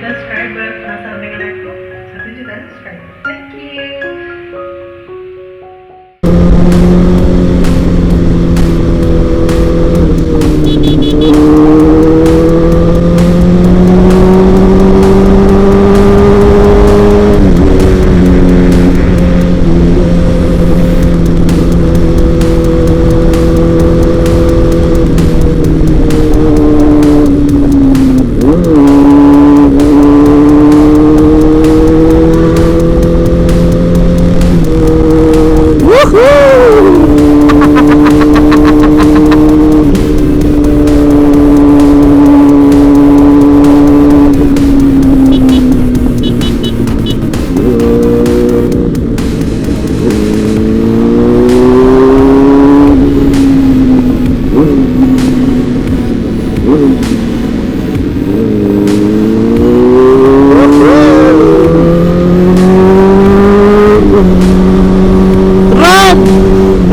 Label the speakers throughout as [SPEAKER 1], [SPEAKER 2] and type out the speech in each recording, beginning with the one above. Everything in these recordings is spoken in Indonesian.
[SPEAKER 1] juta subscriber, penasaran dengan aku? 1 juta subscriber. Thank you.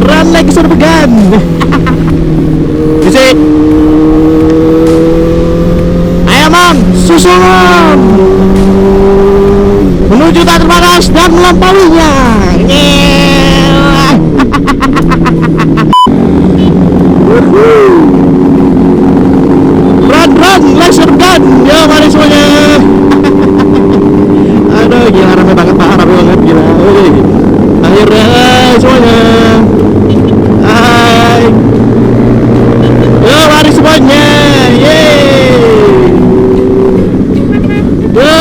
[SPEAKER 2] Run like surbegan. Bisa. Ayo Mang, susun menuju tak terbatas dan melampauinya. Run like surbegan. Yo mari semuanya. Aduh gila, rame banget Pak, rame banget gila. Akhirnya semuanya. Hai. Yo mari semuanya. Yeay. Yo.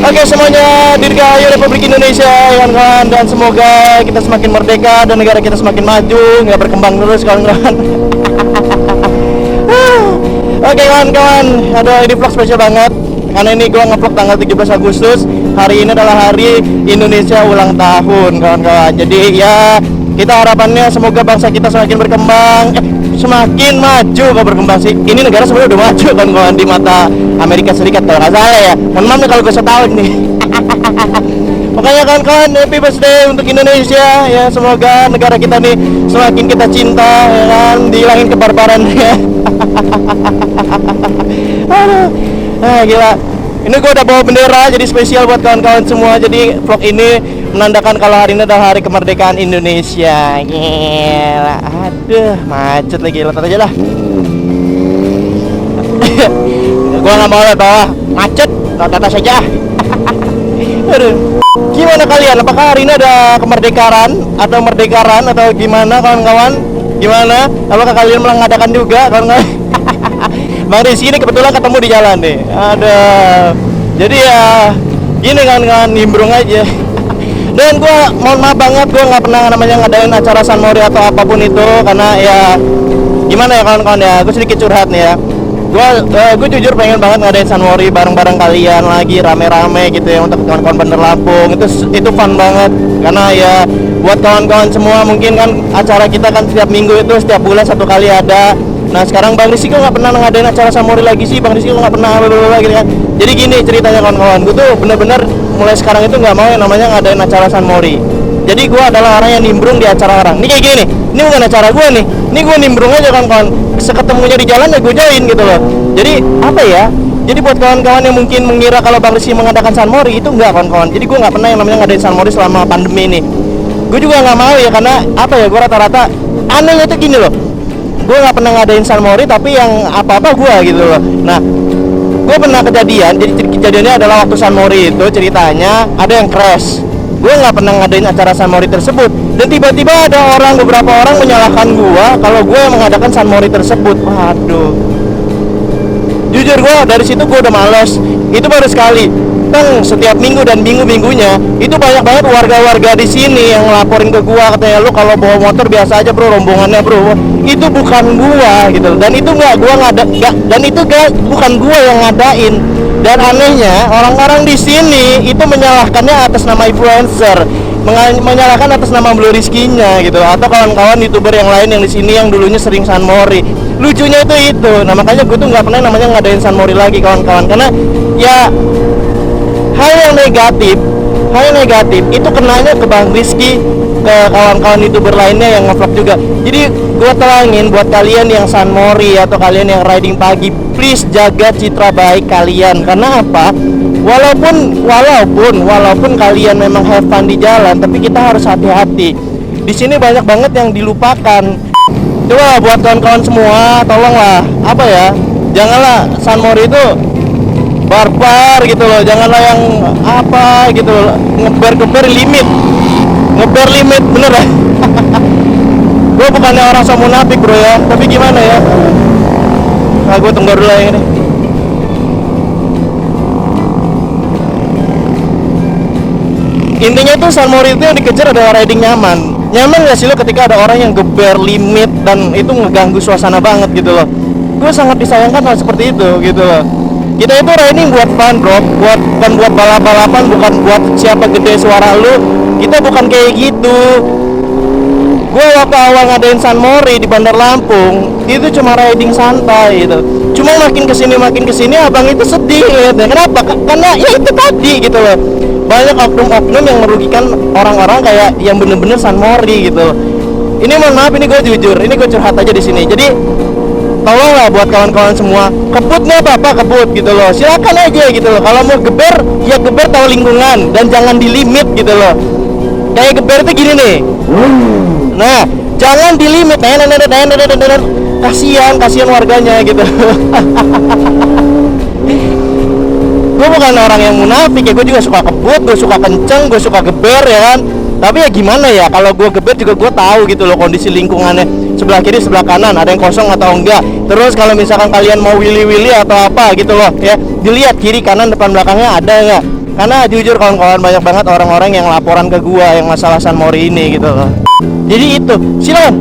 [SPEAKER 2] Oke semuanya, dirgahayu Republik Indonesia kawan-kawan, dan semoga kita semakin merdeka dan negara kita semakin maju, nggak berkembang terus kawan-kawan. Oke kawan-kawan, aduh ini vlog spesial banget karena ini gua nge-vlog tanggal 17 Agustus. Hari ini adalah hari Indonesia ulang tahun kawan-kawan. Jadi ya kita harapannya semoga bangsa kita semakin berkembang, semakin maju. Kok berkembang sih? Ini negara sebenarnya udah maju kawan-kawan di mata Amerika Serikat kalau nggak salah ya. Mohon maaf nih kalau gue setahun nih. Makanya kawan-kawan, happy birthday untuk Indonesia ya. Semoga negara kita nih semakin kita cinta ya kan, dihilangin kebarbarannya. Aduh, gila. Ini gue udah bawa bendera jadi spesial buat kawan-kawan semua. Jadi vlog ini menandakan kalau hari ini adalah hari kemerdekaan Indonesia. Gila. Aduh, macet lagi. Lihat aja lah. Gue nggak mau lihat bawah macet. Lihat atas saja. Aduh. Gimana kalian? Apakah hari ini ada kemerdekaan atau merdekaran atau gimana kawan-kawan? Gimana? Apakah kalian mengadakan juga kawan-kawan? Bang Rizky ini kebetulan ketemu di jalan nih. Ada. Jadi ya gini kan nimbrung aja. Dan gue mohon maaf banget, gue nggak pernah namanya ngadain acara San Mori atau apapun itu karena ya gimana ya kawan-kawan ya. Gue sedikit curhat nih ya. Gue jujur pengen banget ngadain San Mori bareng-bareng kalian lagi rame-rame gitu ya untuk kawan-kawan Bandar Lampung. Itu fun banget karena ya buat kawan-kawan semua mungkin kan acara kita kan setiap minggu itu setiap bulan 1 kali ada. Nah sekarang Bang Rizky kok nggak pernah ngadain acara San Mori lagi sih? Bang Rizky kok nggak pernah gitu kan? Jadi gini ceritanya kawan-kawan, gue tuh bener-bener mulai sekarang itu nggak mau yang namanya ngadain acara San Mori. Jadi gue adalah orang yang nimbrung di acara orang. Ini kayak gini nih, ini bukan acara gue nih. Ini gue nimbrung aja kawan-kawan. Seketemunya di jalan ya gue join gitu loh. Jadi apa ya? Jadi buat kawan-kawan yang mungkin mengira kalau Bang Rizky mengadakan San Mori, itu enggak kawan-kawan. Jadi gue nggak pernah yang namanya ngadain San Mori selama pandemi ini. Gue juga nggak mau ya karena apa ya? Gue rata-rata anehnya tuh gini loh. Gue nggak pernah ngadain San Mori tapi yang apa-apa gue gitu loh. Nah, gue pernah kejadian. Jadi kejadiannya adalah waktu San Mori itu ceritanya ada yang crash. Gue nggak pernah ngadain acara San Mori tersebut. Dan tiba-tiba ada beberapa orang menyalahkan gue kalau gue yang mengadakan San Mori tersebut. Waduh. Jujur gue dari situ gue udah males. Itu baru sekali. Setiap minggu dan minggu-minggunya itu banyak banget warga-warga di sini yang ngelaporin ke gua katanya lu kalau bawa motor biasa aja bro, rombongannya bro. Itu bukan gua gitu. Dan itu bukan gua yang ngadain. Dan anehnya orang-orang di sini itu menyalahkannya atas nama influencer, menyalahkan atas nama Blue Rizky-nya gitu, atau kawan-kawan YouTuber yang lain yang di sini yang dulunya sering San Mori. Lucunya itu. Nah makanya gue tuh nggak pernah namanya ngadain San Mori lagi kawan-kawan, karena ya hal yang negatif itu kenanya ke Bang Rizky, ke kawan-kawan YouTuber lainnya yang ngevlog juga. Jadi gue telangin buat kalian yang San Mori atau kalian yang riding pagi, please jaga citra baik kalian. Karena apa? Walaupun kalian memang have fun di jalan, tapi kita harus hati-hati. Di sini banyak banget yang dilupakan. Coba buat kawan-kawan semua, tolonglah apa ya? Janganlah San Mori itu barbar gitu loh. Janganlah yang apa gitu loh, ngeber limit bener ya. Gue bukannya orang so munafik bro ya, tapi gimana ya? Nah, gue tunggu dulu yang ini. Intinya tuh San Mori itu yang dikejar adalah riding nyaman. Nyaman gak sih lo ketika ada orang yang geber limit dan itu ngeganggu suasana banget gitu loh. Gue sangat disayangkan hal seperti itu gitu loh. Kita itu riding buat fun bro, bukan buat balap-balapan, bukan buat siapa gede suara lu. Kita bukan kayak gitu. Gue waktu awal ngadain San Mori di Bandar Lampung itu cuma riding santai gitu. Cuma makin kesini abang itu sedih lihatnya. Kenapa? Karena ya itu tadi gitu loh. Banyak oknum-oknum yang merugikan orang-orang kayak yang bener-bener San Mori gitu. Ini mohon maaf, ini gue jujur, ini gue curhat aja di sini. Jadi tolonglah buat kawan-kawan semua, kebutnya apa kebut gitu loh. Silakan aja gitu loh. Kalau mau geber, ya geber tahu lingkungan dan jangan di limit gitu loh. Kayak geber itu gini nih. Nah, jangan di limit. Kasihan warganya gitu. Gue bukan orang yang munafik ya, gue juga suka kebut, gue suka kenceng, gue suka geber ya kan. Tapi ya gimana ya, kalau gue geber juga gue tahu gitu loh kondisi lingkungannya, sebelah kiri sebelah kanan ada yang kosong atau enggak. Terus kalau misalkan kalian mau willy atau apa gitu loh ya, dilihat kiri kanan depan belakangnya ada enggak. Karena jujur kawan-kawan banyak banget orang-orang yang laporan ke gua yang masalah San Mori ini gitu loh. Jadi itu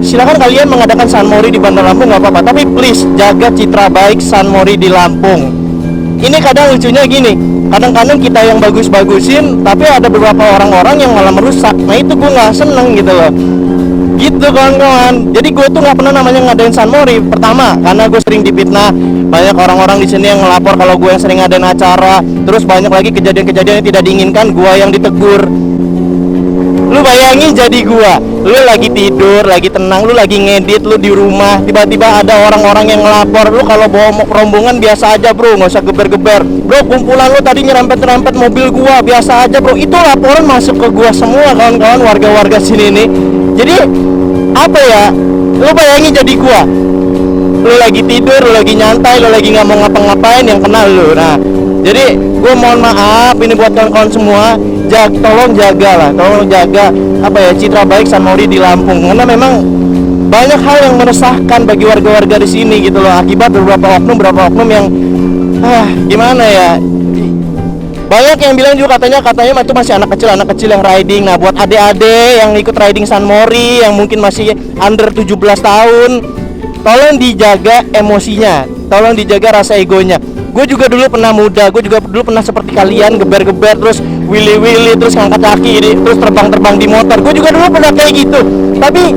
[SPEAKER 2] silakan kalian mengadakan San Mori di Bandar Lampung nggak apa-apa, tapi please jaga citra baik San Mori di Lampung. Ini kadang lucunya gini, kadang-kadang kita yang bagus-bagusin, tapi ada beberapa orang-orang yang malah merusak. Nah itu gue nggak seneng gitu loh. Gitu kawan-kawan. Jadi gue tuh nggak pernah namanya ngadain San Mori. Pertama, karena gue sering difitnah. Banyak orang-orang di sini yang ngelapor kalau gue yang sering ngadain acara. Terus banyak lagi kejadian-kejadian yang tidak diinginkan, gue yang ditegur. Lu bayangin jadi gua, lu lagi tidur, lagi tenang, lu lagi ngedit, lu di rumah, tiba-tiba ada orang-orang yang ngelapor. Lu kalau bawa rombongan biasa aja bro, nggak usah geber-geber. Bro, kumpulan lu tadi nyerempet-nyerempet mobil gua, biasa aja bro. Itu laporan masuk ke gua semua kawan-kawan warga-warga sini nih. Jadi apa ya, lu bayangin jadi gua, lu lagi tidur, lu lagi nyantai, lu lagi nggak mau ngapa-ngapain, yang kena lu. Nah jadi gua mohon maaf ini buat kawan-kawan semua, tolong jaga apa ya, citra baik San Mori di Lampung, karena memang banyak hal yang meresahkan bagi warga-warga di sini gitu loh, akibat beberapa oknum yang gimana ya, banyak yang bilang juga katanya itu masih anak kecil yang riding. Nah buat adik-adik yang ikut riding San Mori yang mungkin masih under 17 tahun, tolong dijaga emosinya, tolong dijaga rasa egonya. Gue juga dulu pernah muda, gue juga dulu pernah seperti kalian, geber-geber, terus willy, terus ngangkat kaki, terus terbang-terbang di motor. Gue juga dulu pernah kayak gitu. Tapi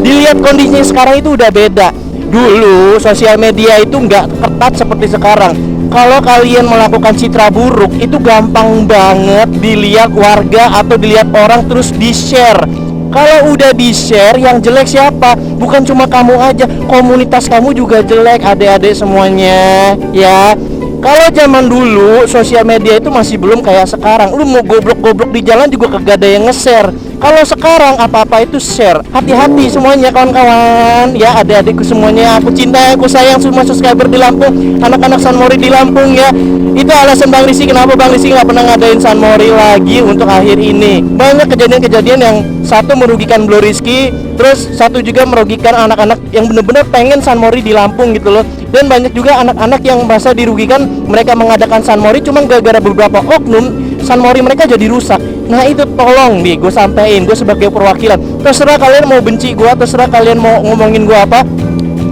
[SPEAKER 2] dilihat kondisinya sekarang itu udah beda. Dulu sosial media itu nggak ketat seperti sekarang. Kalau kalian melakukan citra buruk, itu gampang banget dilihat warga atau dilihat orang terus di-share. Kalau udah di-share, yang jelek siapa? Bukan cuma kamu aja, komunitas kamu juga jelek, adik-adik semuanya ya. Kalau zaman dulu sosial media itu masih belum kayak sekarang. Lu mau goblok-goblok di jalan juga kagak ada yang nge-share. Kalau sekarang apa-apa itu share. Hati-hati semuanya kawan-kawan. Ya adik-adikku semuanya, aku cinta, aku sayang semua subscriber di Lampung, anak-anak San Mori di Lampung ya. Itu alasan Bang Rizky kenapa Bang Rizky nggak pernah ngadain San Mori lagi untuk akhir ini. Banyak kejadian-kejadian yang satu merugikan Bro Rizky, terus satu juga merugikan anak-anak yang benar-benar pengen San Mori di Lampung gitu loh. Dan banyak juga anak-anak yang merasa dirugikan, mereka mengadakan San Mori cuma gara-gara beberapa oknum, San Mori mereka jadi rusak. Nah itu tolong nih gue sampein, gue sebagai perwakilan. Terserah kalian mau benci gue, terserah kalian mau ngomongin gue apa,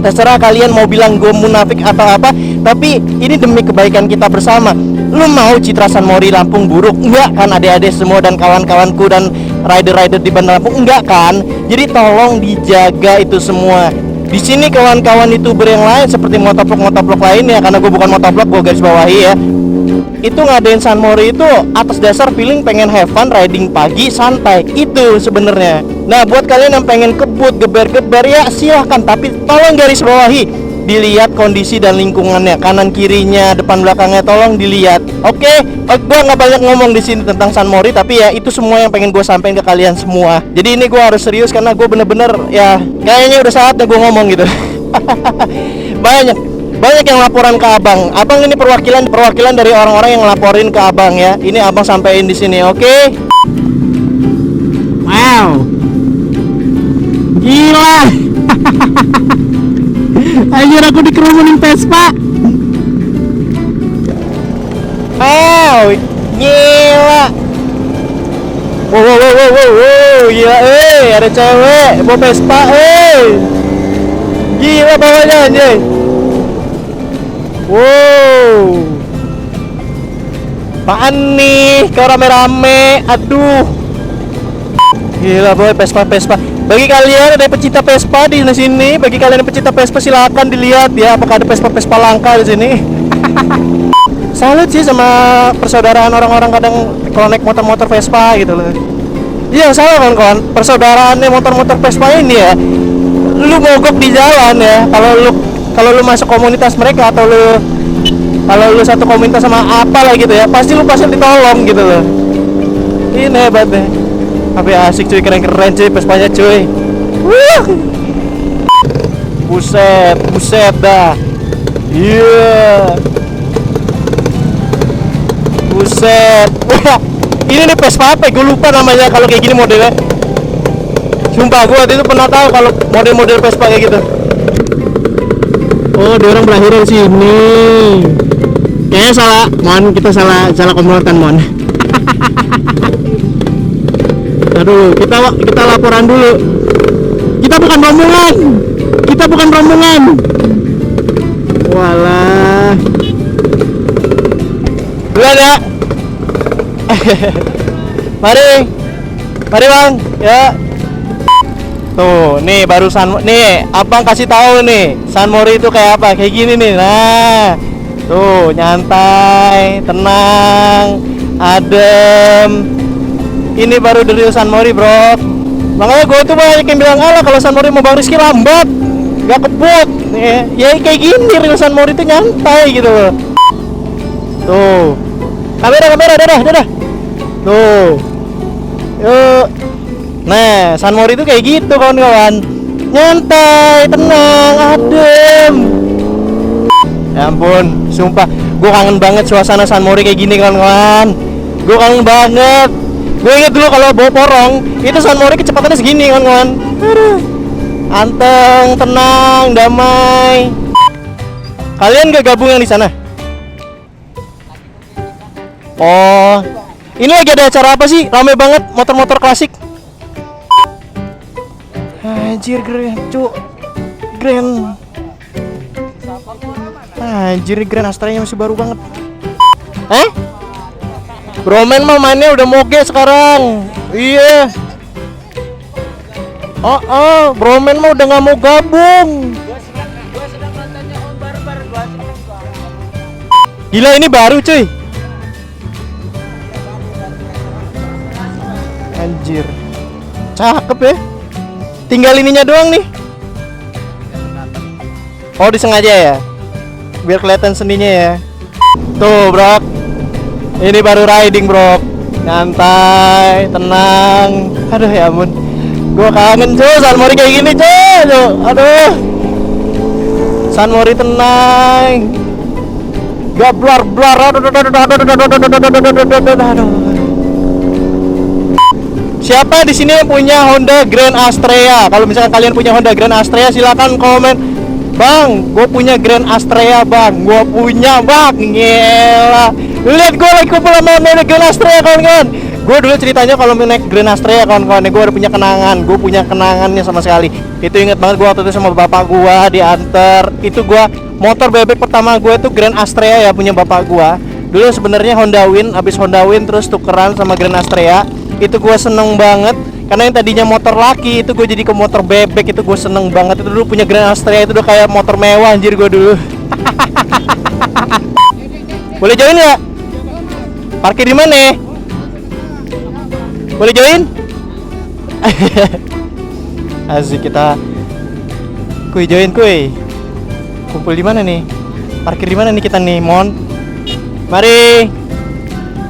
[SPEAKER 2] terserah kalian mau bilang gue munafik atau apa, tapi ini demi kebaikan kita bersama. Lu mau citra San Mori Lampung buruk? Enggak kan adik-adik semua dan kawan-kawanku dan rider-rider di Bandar Lampung? Enggak kan? Jadi tolong dijaga itu semua. Di sini kawan-kawan YouTuber yang lain seperti motovlog lainnya, karena gue bukan motovlog, gue garis bawahi ya. itu ngadain San Mori itu atas dasar feeling pengen have fun riding pagi santai itu sebenarnya. Nah buat kalian yang pengen kebut geber-geber ya silahkan, tapi tolong garis bawahi, dilihat kondisi dan lingkungannya, kanan kirinya, depan belakangnya tolong dilihat. Oke, gue nggak banyak ngomong di sini tentang San Mori, tapi ya itu semua yang pengen gue sampaikan ke kalian semua. Jadi ini gue harus serius karena gue bener-bener ya kayaknya udah saatnya gue ngomong gitu. banyak yang laporan ke abang. Abang ini perwakilan dari orang-orang yang laporin ke abang ya. Ini abang sampein di sini, oke?
[SPEAKER 3] Wow, gila. Anjir, aku dikerumunin Vespa.
[SPEAKER 2] Wow, gila. Wow, gila, ada cewek bawa Vespa, gila bawanya anjay. Wow, apaan nih, kau rame-rame, aduh. Gila boy, Vespa. Bagi kalian ada pecinta Vespa di sini, bagi kalian yang pecinta Vespa silakan dilihat ya, apakah ada Vespa langka di sini. Salut sih sama persaudaraan orang-orang kadang kalau naik motor-motor Vespa gitu loh. Iya salah kawan-kawan, persaudaraannya motor-motor Vespa ini ya. Lu mogok di jalan ya, kalau lu masuk komunitas mereka atau kalau lu satu komunitas sama apa lah gitu ya, pasti ditolong gitu loh. Ini hebat deh. Tapi asik cuy, keren cuy Vespanya cuy. Buset dah. Iya. Buset. Wah, ini nih Vespa apa? Gue lupa namanya kalau kayak gini modelnya. Sumpah gue waktu itu pernah tahu kalau model-model Vespa kayak gitu.
[SPEAKER 3] Oh, dia orang berakhir di sini. Kayaknya salah, kita salah komplotan, Mon. Aduh, kita laporan dulu. Kita bukan rombongan. Walah.
[SPEAKER 2] Duluan ya. Mari bang ya. Tuh, nih barusan nih abang kasih tahu nih San Mori itu kayak apa, kayak gini nih. Nah, tuh nyantai, tenang, adem. Ini baru dari San Mori bro. Makanya gue tuh banyak yang bilang alah kalau San Mori mau Bang Rizky lambat, gak kebut. Ya kayak gini real San Mori itu nyantai gitu loh. Tuh, kamera, dadah. Tuh, yuk. Nah, San Mori itu kayak gitu kawan-kawan, nyantai, tenang, adem. Ya ampun, sumpah, gue kangen banget suasana San Mori kayak gini kawan-kawan. Gue kangen banget. Gue inget dulu kalau bawa porong, itu San Mori kecepatannya segini kawan-kawan. Anteng, tenang, damai. Kalian gak gabung yang di sana? Oh, ini lagi ada acara apa sih? Rame banget motor-motor klasik. Anjir Grand, Anjir Grand Astranya masih baru banget. Bromen mah mainnya udah moge sekarang. Iya. Bromen mah udah nggak mau gabung. Gila ini baru cuy. Anjir, cakep ya. Tinggal ininya doang nih. Oh disengaja ya, biar kelihatan seninya ya. Tuh bro, ini baru riding bro, nyantai, tenang. Aduh ya ampun, gue kangen cuy San Mori kayak gini cuy. Aduh, San Mori tenang, gak blar. Aduh. Siapa di sini yang punya Honda Grand Astrea? Kalau misalkan kalian punya Honda Grand Astrea, silakan komen. Bang, gue punya Grand Astrea bang. Gue punya bang. Gila. Lihat gue lagi kumpul sama Grand Astrea kawan-kawan. Gue dulu ceritanya kalau naik Grand Astrea kawan-kawan, gue udah punya kenangan. Gue punya kenangannya sama sekali. Itu inget banget gue waktu itu sama bapak gue diantar. Itu gue motor bebek pertama gue itu Grand Astrea ya, punya bapak gue. Dulu sebenarnya Honda Win, habis Honda Win terus tukeran sama Grand Astrea. Itu gue seneng banget karena yang tadinya motor laki itu gue jadi ke motor bebek. Itu gue seneng banget. Itu dulu punya Grand Astrea itu udah kayak motor mewah anjir gue dulu. Boleh join ya? Parkir di mana? Boleh join? Asik kita. Kuy join kuy. Kumpul di mana nih? Parkir di mana nih kita nih, Mon? Mari.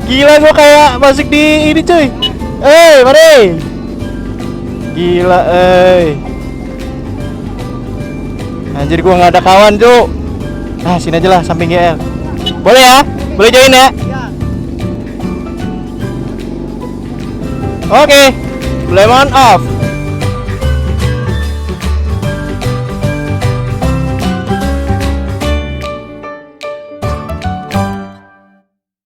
[SPEAKER 2] Gila gua kayak masuk di ini cuy. Mari. Gila, anjir gua nggak ada kawan, Cuk. Nah, sini aja lah samping GL. Boleh ya? Boleh join ya? Oke. Lemon off.